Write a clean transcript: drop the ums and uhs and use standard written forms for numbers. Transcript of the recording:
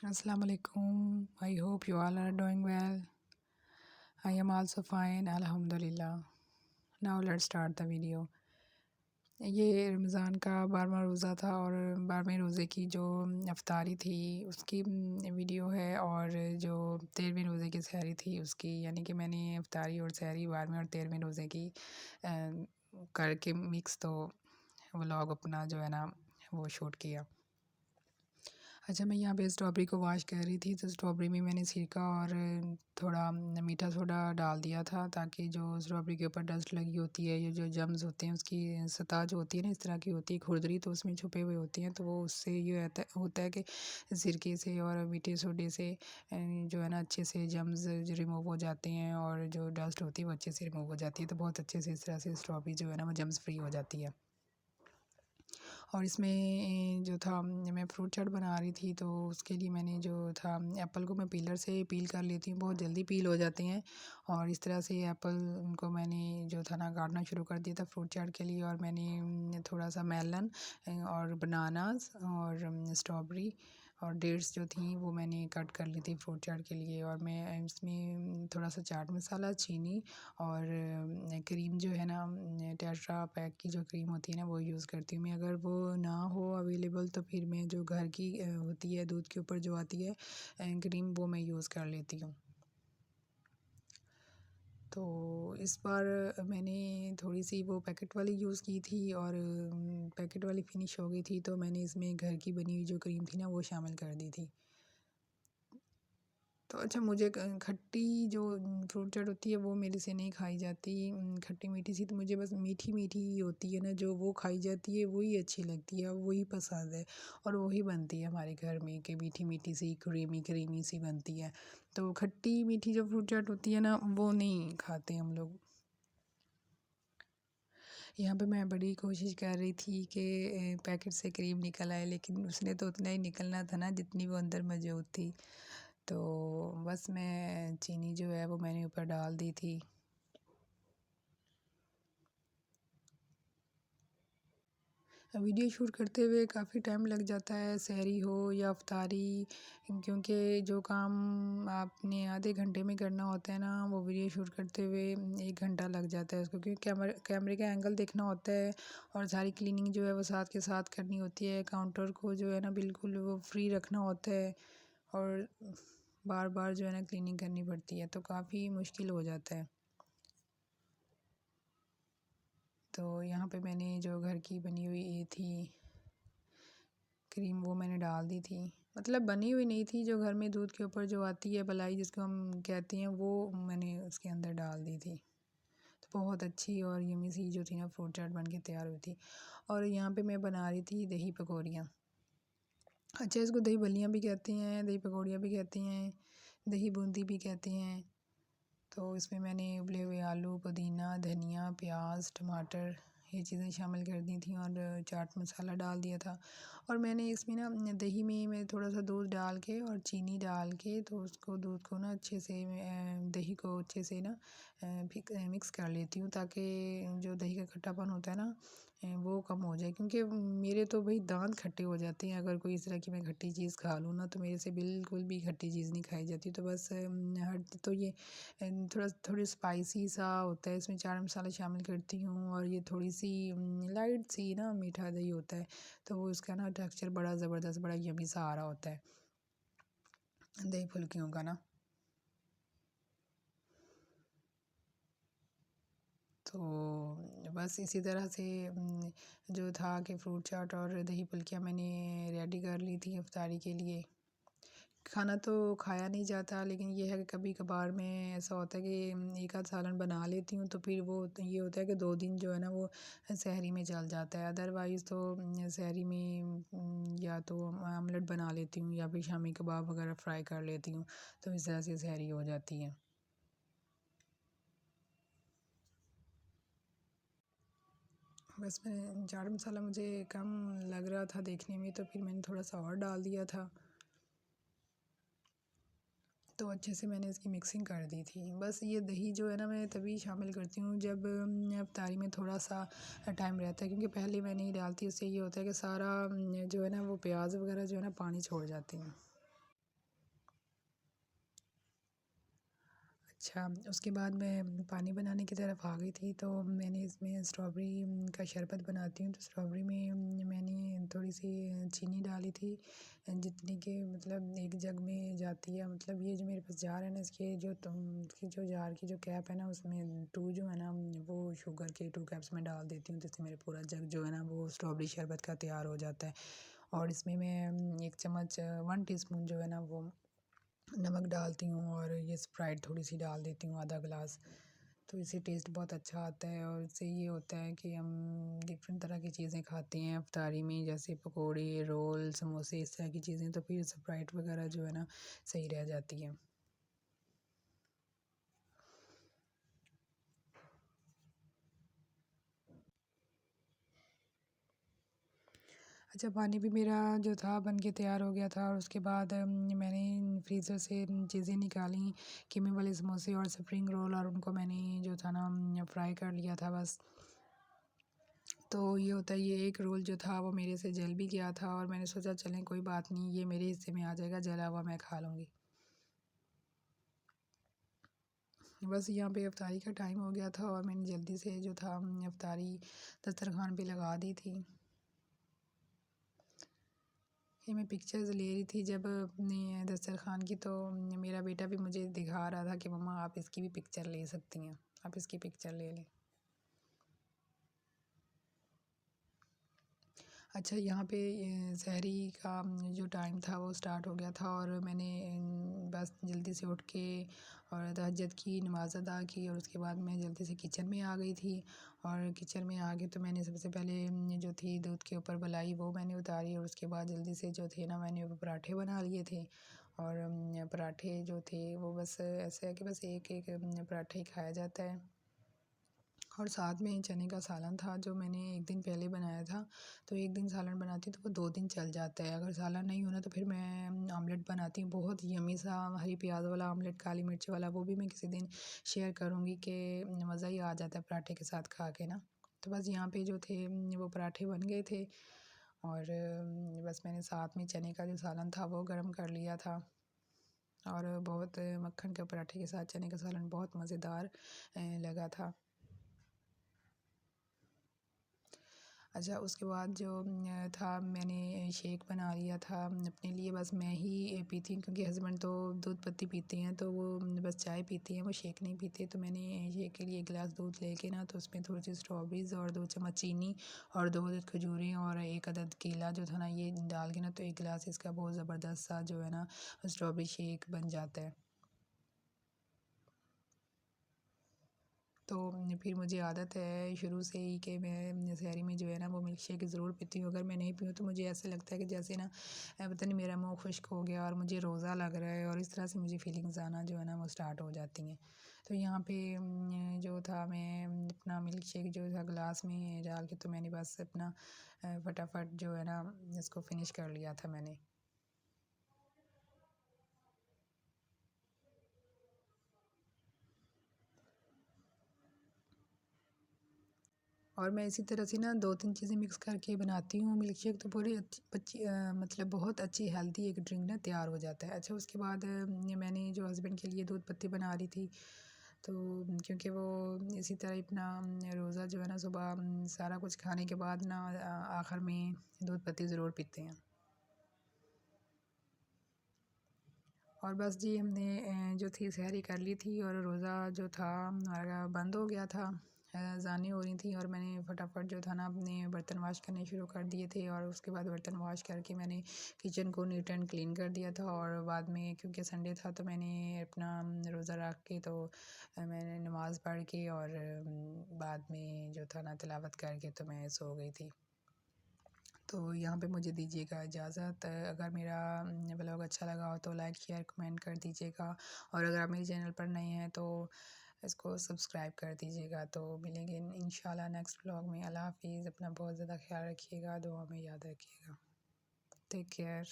Assalamu alaikum. I hope you all are doing well. I am also fine, Alhamdulillah. Now let's start the video. ये रमज़ान का 12वां रोज़ा था और 12वें रोज़े की जो अफ्तारी थी उसकी वीडियो है, और जो 13वें रोज़े की सहरी थी उसकी, यानी कि मैंने अफ्तारी और सहरी 12वें और 13वें रोज़े की करके मिक्स तो व्लॉग अपना जो है ना वो शूट किया। अच्छा, मैं यहाँ पे स्ट्रॉबेरी को वॉश कर रही थी, तो स्ट्रॉबेरी में मैंने सिरका और थोड़ा मीठा सोडा डाल दिया था, ताकि जो स्ट्रॉबेरी के ऊपर डस्ट लगी होती है, ये जो जम्स होते हैं उसकी सतह जो होती है ना इस तरह की होती है, खुरदरी तो उसमें छुपे हुए होती हैं, तो वो उससे ये होता है कि सिरके से और मीठे सोडे से जो है ना अच्छे से जम्स रिमूव हो जाते हैं, और जो डस्ट होती है वो अच्छे से रिमूव हो जाती है, तो बहुत अच्छे से इस तरह से स्ट्रॉबेरी जो है ना वो जम्स फ्री हो जाती है। और इसमें जो था मैं फ्रूट चाट बना रही थी, तो उसके लिए मैंने जो था एप्पल को मैं पीलर से पील कर लेती हूँ, बहुत जल्दी पील हो जाते हैं, और इस तरह से एप्पल को मैंने जो था ना काटना शुरू कर दिया था फ्रूट चाट के लिए। और मैंने थोड़ा सा मेलन और बनानास और स्ट्रॉबेरी और डेट्स जो थी वो मैंने कट कर ली थी फ्रूट चाट के लिए। और मैं इसमें थोड़ा सा चाट मसाला, चीनी और क्रीम जो है ना टेट्रा पैक की जो क्रीम होती है ना वो यूज़ करती हूँ मैं। अगर वो ना हो अवेलेबल तो फिर मैं जो घर की होती है दूध के ऊपर जो आती है क्रीम, वो मैं यूज़ कर लेती हूँ। तो इस बार मैंने थोड़ी सी वो पैकेट वाली यूज़ की थी, और पैकेट वाली फिनिश हो गई थी, तो मैंने इसमें घर की बनी हुई जो क्रीम थी ना वो शामिल कर दी थी। तो अच्छा, मुझे खट्टी जो फ्रूट चाट होती है वो मेरे से नहीं खाई जाती, खट्टी मीठी सी, तो मुझे बस मीठी मीठी ही होती है ना जो वो खाई जाती है वही अच्छी लगती है, वही पसंद है, और वही बनती है हमारे घर में कि मीठी मीठी सी क्रीमी क्रीमी सी बनती है। तो खट्टी मीठी जो फ्रूट चाट होती है ना वो नहीं खाते हम लोग। यहाँ पे मैं बड़ी कोशिश कर रही थी कि पैकेट से क्रीम निकल आए, लेकिन उसने तो उतना ही निकलना था ना जितनी वो अंदर मौजूद थी। तो बस मैं चीनी जो है वो मैंने ऊपर डाल दी थी। वीडियो शूट करते हुए काफ़ी टाइम लग जाता है, सहरी हो या अफ्तारी, क्योंकि जो काम आपने आधे घंटे में करना होता है ना वो वीडियो शूट करते हुए 1 घंटा लग जाता है उसको, क्योंकि कैमरे का एंगल देखना होता है, और सारी क्लीनिंग जो है वो साथ के साथ करनी होती है। काउंटर को जो है ना बिल्कुल वो फ्री रखना होता है, और बार बार जो है ना क्लीनिंग करनी पड़ती है, तो काफ़ी मुश्किल हो जाता है। तो यहाँ पे मैंने जो घर की बनी हुई ये थी क्रीम वो मैंने डाल दी थी, मतलब बनी हुई नहीं थी, जो घर में दूध के ऊपर जो आती है मलाई जिसको हम कहते हैं, वो मैंने उसके अंदर डाल दी थी। तो बहुत अच्छी और यम्मी सी जो थी ना फ्रूट चाट बन के तैयार हुई थी। और यहाँ पे मैं बना रही थी दही पकौड़ियाँ। अच्छा, इसको दही बल्लियाँ भी कहते हैं, दही पकौड़ियाँ भी कहते हैं, दही बूंदी भी कहते हैं। तो इसमें मैंने उबले हुए आलू, पुदीना, धनिया, प्याज, टमाटर ये चीज़ें शामिल कर दी थी, और चाट मसाला डाल दिया था। और मैंने इसमें ना दही में मैं थोड़ा सा दूध डाल के और चीनी डाल के, तो उसको दूध को ना अच्छे से दही को अच्छे से ना मिक्स कर लेती हूँ, ताकि जो दही का खट्टापन होता है ना वो कम हो जाए, क्योंकि मेरे तो भाई दांत खट्टे हो जाते हैं अगर कोई इस तरह की मैं खट्टी चीज़ खा लूँ ना, तो मेरे से बिल्कुल भी खट्टी चीज़ नहीं खाई जाती। तो बस हर तो ये थोड़ी स्पाइसी सा होता है, इसमें चाट मसाला शामिल करती हूँ, और ये थोड़ी सी लाइट सी ना मीठा दही होता है, तो वो इसका ना टेक्सचर बड़ा ज़बरदस्त, बड़ा यमी सा आ रहा होता है दही फुल्कियों का ना। तो बस इसी तरह से जो था कि फ्रूट चाट और दही फुल्कियाँ मैंने रेडी कर ली थी इफ्तारी के लिए। खाना तो खाया नहीं जाता, लेकिन ये है कि कभी कभार में ऐसा होता है कि एक आध सालन बना लेती हूँ, तो फिर वो तो ये होता है कि 2 दिन जो है ना वो सहरी में चल जाता है। अदरवाइज़ तो सहरी में या तो आमलेट बना लेती हूँ, या फिर शामी कबाब वगैरह फ्राई कर लेती हूँ, तो इस तरह से सहरी हो जाती है। बस मैं चाट मसाला मुझे कम लग रहा था देखने में, तो फिर मैंने थोड़ा सा और डाल दिया था, तो अच्छे से मैंने इसकी मिक्सिंग कर दी थी। बस ये दही जो है ना मैं तभी शामिल करती हूँ जब इफ्तारी में थोड़ा सा टाइम रहता है, क्योंकि पहले मैं नहीं डालती, उससे ये होता है कि सारा जो है ना वो प्याज वगैरह जो है ना पानी छोड़ जाते हैं। अच्छा, उसके बाद मैं पानी बनाने की तरफ आ गई थी, तो मैंने इसमें स्ट्रॉबेरी का शरबत बनाती हूँ, तो स्ट्रॉबेरी में मैंने थोड़ी सी चीनी डाली थी, जितनी कि मतलब एक जग में जाती है। मतलब ये जो मेरे पास जार है ना, इसकी जो जार की जो कैप है ना, उसमें 2 जो है ना वो शुगर के 2 कैप्स में डाल देती हूँ, जिससे मेरे पूरा जग जो है ना वो स्ट्रॉबेरी शरबत का तैयार हो जाता है। और इसमें मैं 1 चम्मच 1 टीस्पून जो है ना वो नमक डालती हूँ, और ये स्प्राइट थोड़ी सी डाल देती हूँ, आधा गिलास। तो इससे टेस्ट बहुत अच्छा आता है, और इससे ये होता है कि हम डिफरेंट तरह की चीज़ें खाते हैं इफ्तारी में, जैसे पकोड़े, रोल, समोसे, इस तरह की चीज़ें, तो फिर स्प्राइट वगैरह जो है ना सही रह जाती है। अच्छा, पानी भी मेरा जो था बन के तैयार हो गया था, और उसके बाद मैंने फ्रीज़र से चीज़ें निकाली, कीमे वाले समोसे और स्प्रिंग रोल, और उनको मैंने जो था ना फ्राई कर लिया था बस। तो ये होता है, ये एक रोल जो था वो मेरे से जल भी गया था, और मैंने सोचा चलें कोई बात नहीं, ये मेरे हिस्से में आ जाएगा, जला हुआ मैं खा लूँगी। बस यहाँ पे इफ्तारी का टाइम हो गया था, और मैंने जल्दी से जो था इफ्तारी दस्तरखान पे लगा दी थी। ये मैं पिक्चर्स ले रही थी जब अपने दस्तरखान की, तो मेरा बेटा भी मुझे दिखा रहा था कि मम्मा आप इसकी भी पिक्चर ले सकती हैं, आप इसकी पिक्चर ले लें। अच्छा, यहाँ पे सहरी का जो टाइम था वो स्टार्ट हो गया था, और मैंने बस जल्दी से उठ के और तहज्जुद की नमाज़ अदा की, और उसके बाद मैं जल्दी से किचन में आ गई थी। और किचन में आके तो मैंने सबसे पहले जो थी दूध के ऊपर मलाई वो मैंने उतारी, और उसके बाद जल्दी से जो थे ना मैंने वो पराठे बना लिए थे। और पराठे जो थे वो बस ऐसे है कि बस एक एक पराठा ही खाया जाता है। और साथ में चने का सालन था, जो मैंने एक दिन पहले बनाया था। तो एक दिन सालन बनाती तो वो 2 दिन चल जाता है। अगर सालन नहीं होना तो फिर मैं ऑमलेट बनाती हूँ, बहुत यम्मी सा हरी प्याज़ वाला ऑमलेट, काली मिर्च वाला, वो भी मैं किसी दिन शेयर करूँगी कि मज़ा ही आ जाता है पराठे के साथ खा के ना। तो बस यहाँ पे जो थे वो पराठे बन गए थे, और बस मैंने साथ में चने का जो सालन था वो गर्म कर लिया था, और बहुत मक्खन के पराठे के साथ चने का सालन बहुत मज़ेदार लगा था। अच्छा, उसके बाद जो था मैंने शेक बना लिया था अपने लिए, बस मैं ही पीती हूँ, क्योंकि हस्बैंड तो दूध पत्ती पीते हैं, तो वो बस चाय पीते हैं, वो शेक नहीं पीते। तो मैंने शेक के लिए 1 गिलास दूध लेके ना, तो उसमें थोड़ी सी स्ट्रॉबेरीज़ और 2 चम्मच चीनी और 2 अदद खजूरें और 1 अदद केला जो था ना, ये डाल के ना, तो 1 गिलास इसका बहुत ज़बरदस्त सा जो है ना स्ट्रॉबेरी शेक बन जाता है। तो फिर मुझे आदत है शुरू से ही कि मैं सहरी में जो है ना वो मिल्क शेक ज़रूर पीती हूँ। अगर मैं नहीं पीऊँ तो मुझे ऐसा लगता है कि जैसे ना पता नहीं मेरा मुँह खुश्क हो गया और मुझे रोज़ा लग रहा है, और इस तरह से मुझे फीलिंग्स आना जो है ना वो स्टार्ट हो जाती हैं। तो यहाँ पे जो था मैं अपना मिल्क शेक जो था ग्लास में डाल के, तो मैंने बस अपना फटाफट जो है ना इसको फिनिश कर लिया था मैंने। और मैं इसी तरह से ना 2-3 चीज़ें मिक्स करके बनाती हूँ मिल्क शेक, तो पूरी मतलब बहुत अच्छी हेल्दी एक ड्रिंक ना तैयार हो जाता है। अच्छा, उसके बाद मैंने जो हस्बैंड के लिए दूध पत्ती बना रही थी, तो क्योंकि वो इसी तरह अपना रोज़ा जो है ना सुबह सारा कुछ खाने के बाद ना आखिर में दूध पत्ती ज़रूर पीते हैं। और बस जी हमने जो थी सहरी कर ली थी, और रोज़ा जो था हमारा बंद हो गया था। अज़ानें हो रही थी, और मैंने फटाफट जो था ना अपने बर्तन वॉश करने शुरू कर दिए थे, और उसके बाद बर्तन वॉश करके मैंने किचन को नीट एंड क्लीन कर दिया था। और बाद में क्योंकि संडे था तो मैंने अपना रोज़ा रख के, तो मैंने नमाज़ पढ़ के, और बाद में जो था ना तिलावत करके तो मैं सो गई थी। तो यहाँ पे मुझे दीजिएगा इजाज़त। अगर मेरा ब्लॉग अच्छा लगा हो तो लाइक शेयर कमेंट कर दीजिएगा, और अगर आप मेरे चैनल पर नए हैं तो इसको सब्सक्राइब कर दीजिएगा। तो मिलेंगे इंशाल्लाह नेक्स्ट ब्लॉग में। अल्लाह हाफ़िज़। अपना बहुत ज़्यादा ख्याल रखिएगा, दुआ में याद रखिएगा। Take care.